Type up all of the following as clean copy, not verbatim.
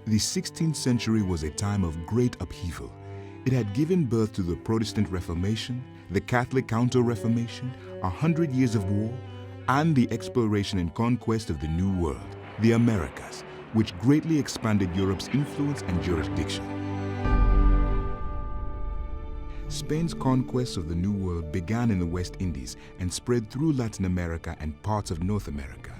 The 16th century was a time of great upheaval. It had given birth to the Protestant Reformation, the Catholic Counter-Reformation, 100 years of war, and the exploration and conquest of the New World, the Americas, which greatly expanded Europe's influence and jurisdiction. Spain's conquest of the New World began in the West Indies and spread through Latin America and parts of North America.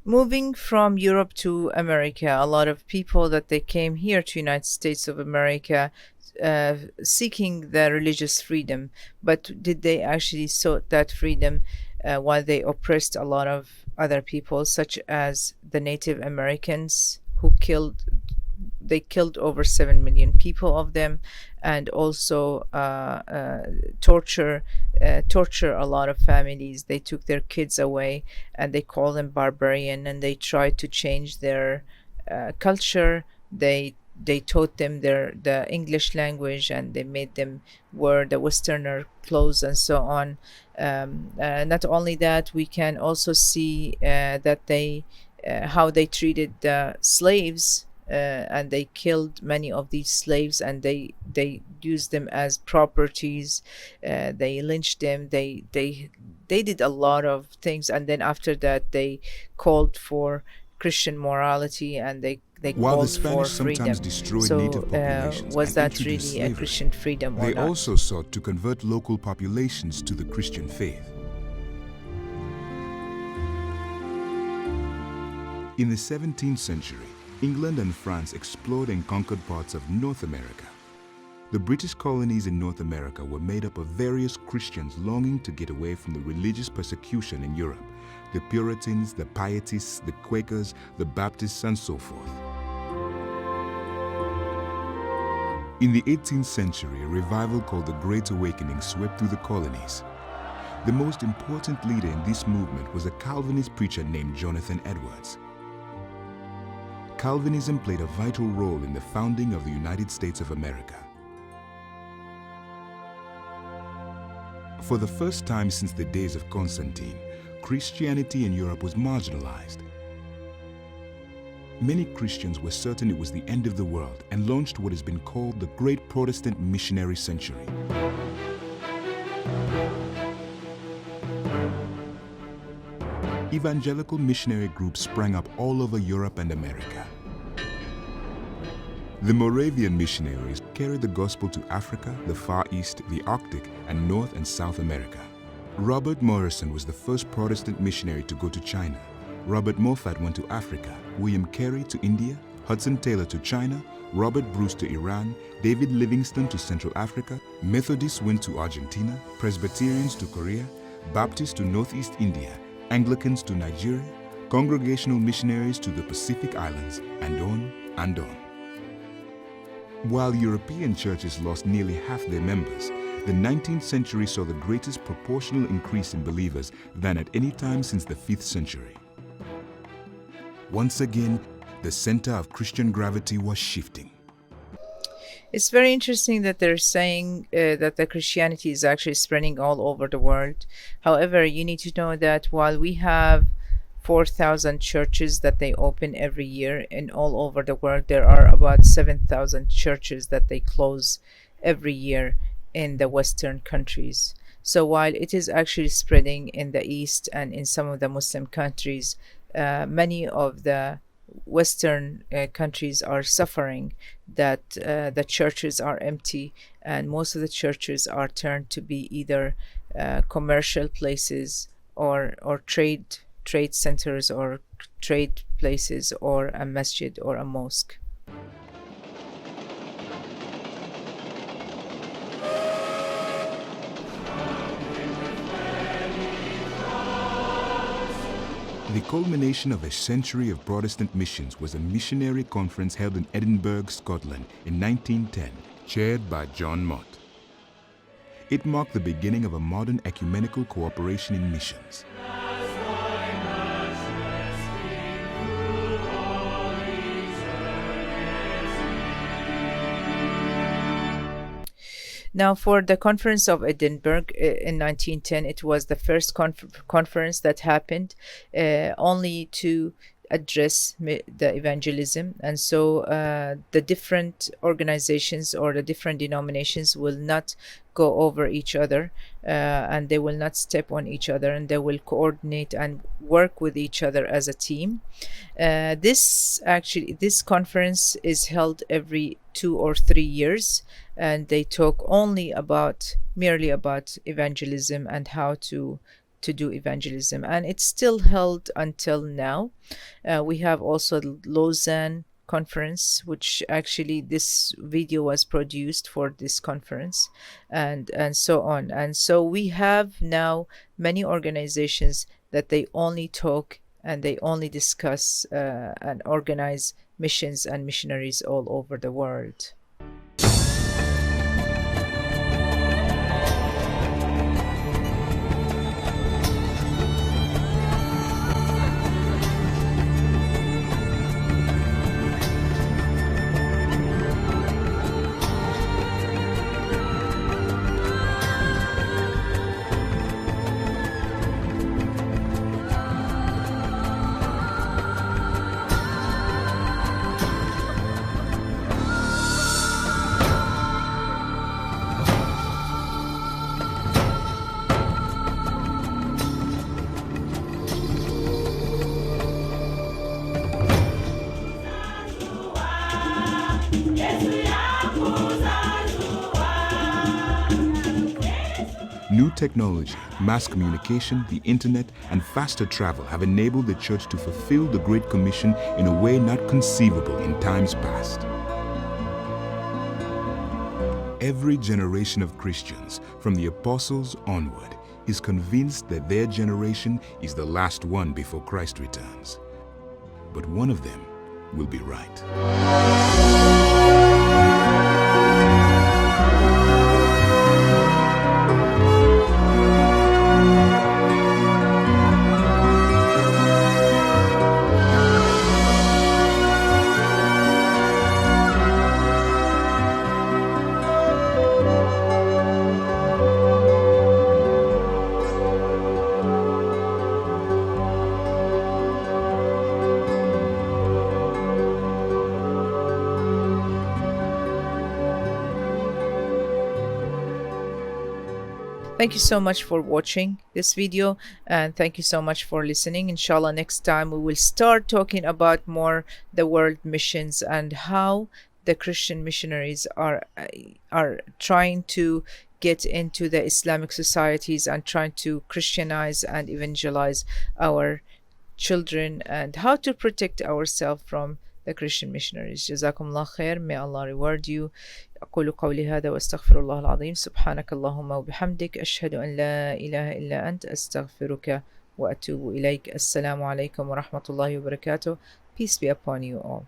Moving from Europe to America, a lot of people that they came here to United States of America seeking the religious freedom, but did they actually sought that freedom while they oppressed a lot of other people, such as the Native Americans, who killed over 7 million people of them, and also torture a lot of families. They took their kids away and they called them barbarian, and they tried to change their culture. They taught them the English language, and they made them wear the Westerner clothes and so on. Not only that, we can also see that how they treated the slaves. And they killed many of these slaves, and they used them as properties. They lynched them. They did a lot of things, and then after that they called for Christian morality, and they While the called for Spanish freedom. sometimes destroyed So native populations was and that introduced really a slavery, Christian freedom or they not? also sought to convert local populations to the Christian faith. In the 17th century, England and France explored and conquered parts of North America. The British colonies in North America were made up of various Christians longing to get away from the religious persecution in Europe: the Puritans, the Pietists, the Quakers, the Baptists, and so forth. In the 18th century, a revival called the Great Awakening swept through the colonies. The most important leader in this movement was a Calvinist preacher named Jonathan Edwards. Calvinism played a vital role in the founding of the United States of America. For the first time since the days of Constantine, Christianity in Europe was marginalized. Many Christians were certain it was the end of the world and launched what has been called the Great Protestant Missionary Century. Evangelical missionary groups sprang up all over Europe and America. The Moravian missionaries carried the gospel to Africa, the Far East, the Arctic, and North and South America. Robert Morrison was the first Protestant missionary to go to China. Robert Moffat went to Africa, William Carey to India, Hudson Taylor to China, Robert Bruce to Iran, David Livingstone to Central Africa, Methodists went to Argentina, Presbyterians to Korea, Baptists to Northeast India, Anglicans to Nigeria, Congregational missionaries to the Pacific Islands, and on and on. While European churches lost nearly half their members, the 19th century saw the greatest proportional increase in believers than at any time since the 5th century. Once again, the center of Christian gravity was shifting. It's very interesting that they're saying that the Christianity is actually spreading all over the world. However, you need to know that while we have 4,000 churches that they open every year and all over the world, there are about 7,000 churches that they close every year in the Western countries. So while it is actually spreading in the East and in some of the Muslim countries, many of the Western countries are suffering that the churches are empty, and most of the churches are turned to be either commercial places or trade centers or trade places, or a masjid or a mosque. The culmination of a century of Protestant missions was a missionary conference held in Edinburgh, Scotland in 1910, chaired by John Mott. It marked the beginning of a modern ecumenical cooperation in missions. Now, for the Conference of Edinburgh in 1910, it was the first conference that happened, only to address the evangelism. And so the different organizations or the different denominations will not go over each other, and they will not step on each other, and they will coordinate and work with each other as a team. This conference is held every 2 or 3 years, and they talk merely about evangelism and how to do evangelism, and it's still held until now. We have also the Lausanne conference, which actually this video was produced for this conference, and so on. And so we have now many organizations that they only talk and they only discuss and organize missions and missionaries all over the world. New technology, mass communication, the internet, and faster travel have enabled the Church to fulfill the Great Commission in a way not conceivable in times past. Every generation of Christians, from the apostles onward, is convinced that their generation is the last one before Christ returns. But one of them will be right. Thank you so much for watching this video, and thank you so much for listening. Inshallah, next time we will start talking about more the world missions and how the Christian missionaries are trying to get into the Islamic societies and trying to Christianize and evangelize our children, and how to protect ourselves from the Christian missionaries. جزاكم الله خير. May Allah reward you. أقول قولي هذا وأستغفر الله العظيم. سبحانك اللهم وبحمدك أشهد أن لا إله إلا أنت أستغفرك وأتوب إليك. السلام عليكم ورحمة الله وبركاته. Peace be upon you all.